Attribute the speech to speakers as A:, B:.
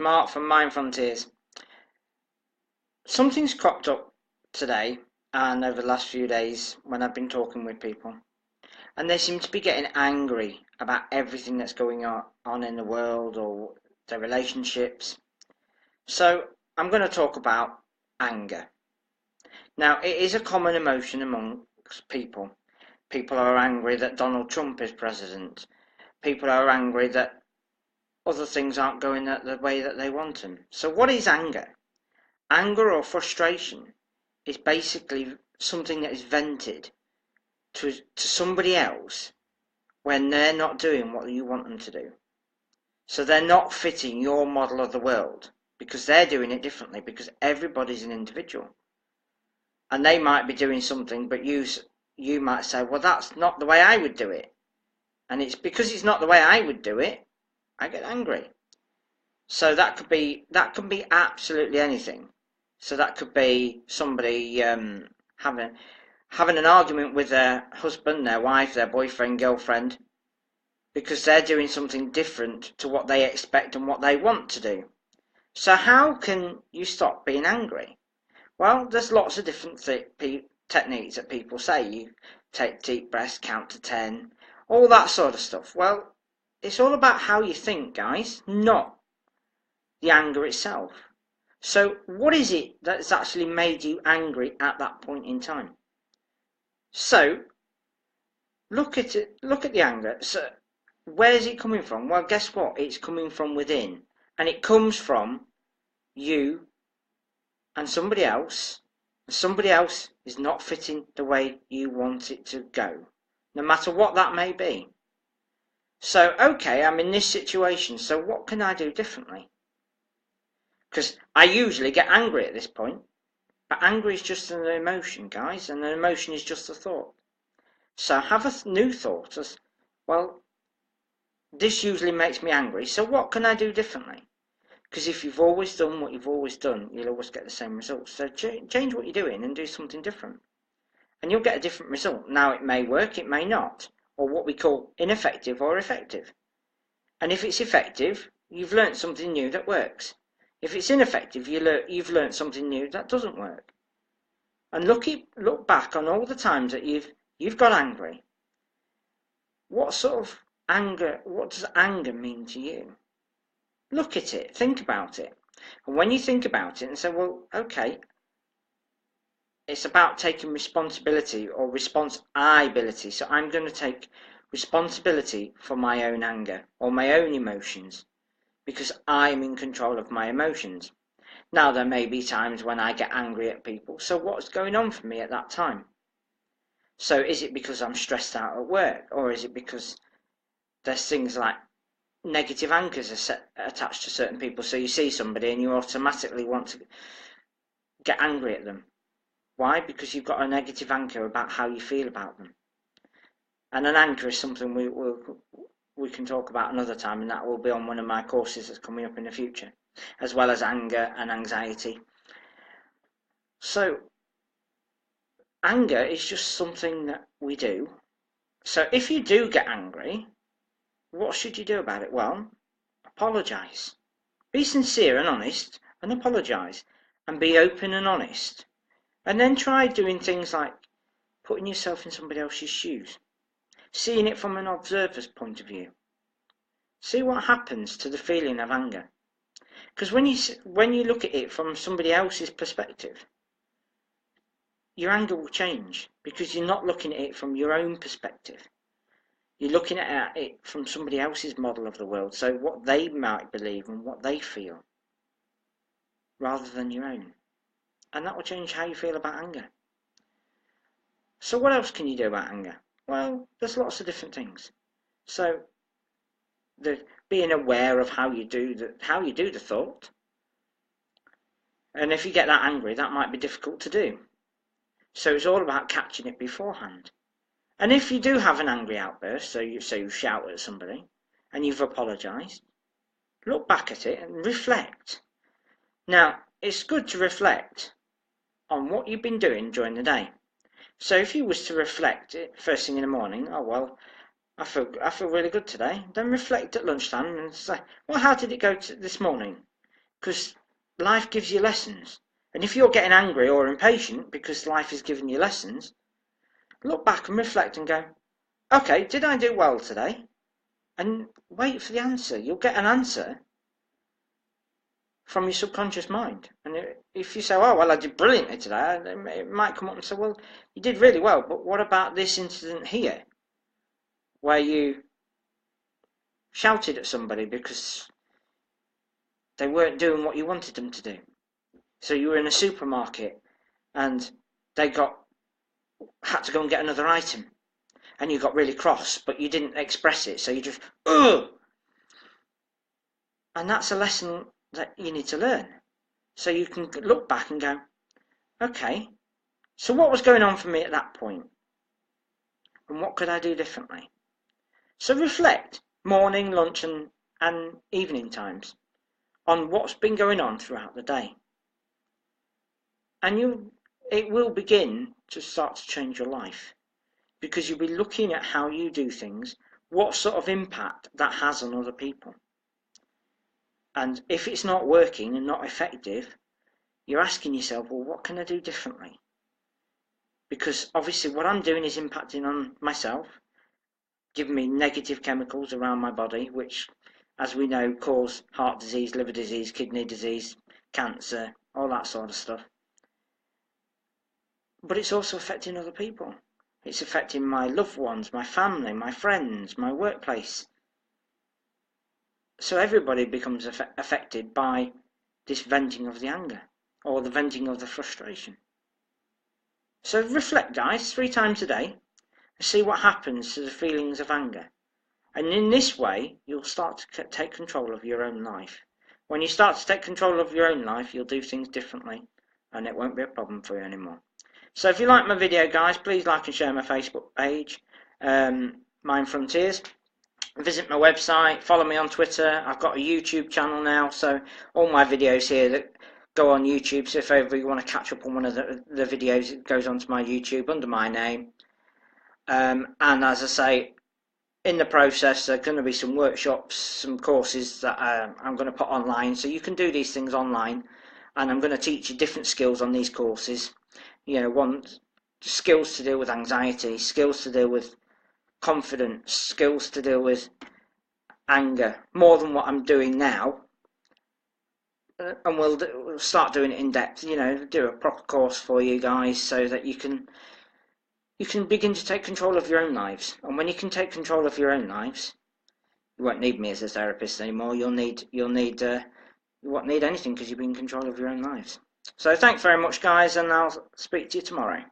A: Mark from Mind Frontiers. Something's cropped up today and over the last few days when I've been talking with people, and they seem to be getting angry about everything that's going on in the world or their relationships. So I'm going to talk about anger. Now, it is a common emotion amongst people. People are angry that Donald Trump is president. People are angry that other things aren't going the way that they want them. So what is anger? Anger or frustration is basically something that is vented to somebody else when they're not doing what you want them to do. So they're not fitting your model of the world because they're doing it differently, because everybody's an individual. And they might be doing something, but you might say, well, that's not the way I would do it. And it's because it's not the way I would do it, I get angry. So that could be absolutely anything. So that could be somebody having an argument with their husband, their wife, their boyfriend, girlfriend, because they're doing something different to what they expect and what they want to do. So how can you stop being angry? Well, there's lots of different techniques that people say. You take deep breaths, count to 10, all that sort of stuff. Well, it's all about how you think, guys, not the anger itself. So what is it that's actually made you angry at that point in time? So look at it, look at the anger. So where is it coming from? Well, guess what? It's coming from within. And it comes from you and somebody else. Somebody else is not fitting the way you want it to go, no matter what that may be. So, okay, I'm in this situation, so what can I do differently? Because I usually get angry at this point. But anger is just an emotion, guys, and an emotion is just a thought. So have a new thought as, well, this usually makes me angry, so what can I do differently? Because if you've always done what you've always done, you'll always get the same results. So change what you're doing and do something different. And you'll get a different result. Now, it may work, it may not, or what we call ineffective or effective. And if it's effective, you've learnt something new that works. If it's ineffective, you've learnt something new that doesn't work. And look back on all the times that you've got angry. What sort of anger, what does anger mean to you? Look at it, think about it. And when you think about it and say, well, okay, it's about taking responsibility or responsibility. So I'm going to take responsibility for my own anger or my own emotions because I'm in control of my emotions. Now, there may be times when I get angry at people. So what's going on for me at that time? So is it because I'm stressed out at work, or is it because there's things like negative anchors attached to certain people? So you see somebody and you automatically want to get angry at them. Why? Because you've got a negative anchor about how you feel about them. And an anchor is something we can talk about another time, and that will be on one of my courses that's coming up in the future, as well as anger and anxiety. So anger is just something that we do. So if you do get angry, what should you do about it? Well, apologise. Be sincere and honest and apologise. And be open and honest. And then try doing things like putting yourself in somebody else's shoes. Seeing it from an observer's point of view. See what happens to the feeling of anger. Because when you look at it from somebody else's perspective, your anger will change because you're not looking at it from your own perspective. You're looking at it from somebody else's model of the world, so what they might believe and what they feel, rather than your own. And that will change how you feel about anger. So what else can you do about anger? Well, there's lots of different things. So being aware of how you do the thought. And if you get that angry, that might be difficult to do. So it's all about catching it beforehand. And if you do have an angry outburst, so you shout at somebody, and you've apologised, look back at it and reflect. Now, it's good to reflect on what you've been doing during the day. So if you was to reflect it first thing in the morning, oh well, I feel really good today. Then reflect at lunchtime and say, well, how did it go this morning? because life gives you lessons. And if you're getting angry or impatient because life is giving you lessons, look back and reflect and go, okay, did I do well today? And wait for the answer. You'll get an answer from your subconscious mind. And if you say, oh, well, I did brilliantly today, it might come up and say, well, you did really well, but what about this incident here where you shouted at somebody because they weren't doing what you wanted them to do? So you were in a supermarket and they had to go and get another item, and you got really cross, but you didn't express it, so you just, ugh! And that's a lesson that you need to learn. So you can look back and go, okay, so what was going on for me at that point? And what could I do differently? So reflect, morning, lunch and evening times, on what's been going on throughout the day. And it will begin to start to change your life, because you'll be looking at how you do things, what sort of impact that has on other people. And if it's not working and not effective, you're asking yourself, well, what can I do differently? Because obviously what I'm doing is impacting on myself, giving me negative chemicals around my body, which, as we know, cause heart disease, liver disease, kidney disease, cancer, all that sort of stuff. But it's also affecting other people. It's affecting my loved ones, my family, my friends, my workplace. So everybody becomes affected by this venting of the anger, or the venting of the frustration. So reflect, guys, 3 times a day, and see what happens to the feelings of anger. And in this way, you'll start to take control of your own life. When you start to take control of your own life, you'll do things differently, and it won't be a problem for you anymore. So if you like my video, guys, please like and share my Facebook page, Mind Frontiers. Visit my website, follow me on Twitter. I've got a YouTube channel now, so all my videos here that go on YouTube. So if ever you want to catch up on one of the videos, it goes onto my YouTube under my name. And as I say, in the process, there are going to be some workshops, some courses that I'm going to put online, so you can do these things online. And I'm going to teach you different skills on these courses. You know, skills to deal with anxiety, skills to deal with confidence, skills to deal with anger, more than what I'm doing now. And we'll start doing it in depth, you know, do a proper course for you guys, so that you can begin to take control of your own lives. And when you can take control of your own lives, you won't need me as a therapist anymore. You won't need anything, because you'll be in control of your own lives. So thanks very much, guys, and I'll speak to you tomorrow.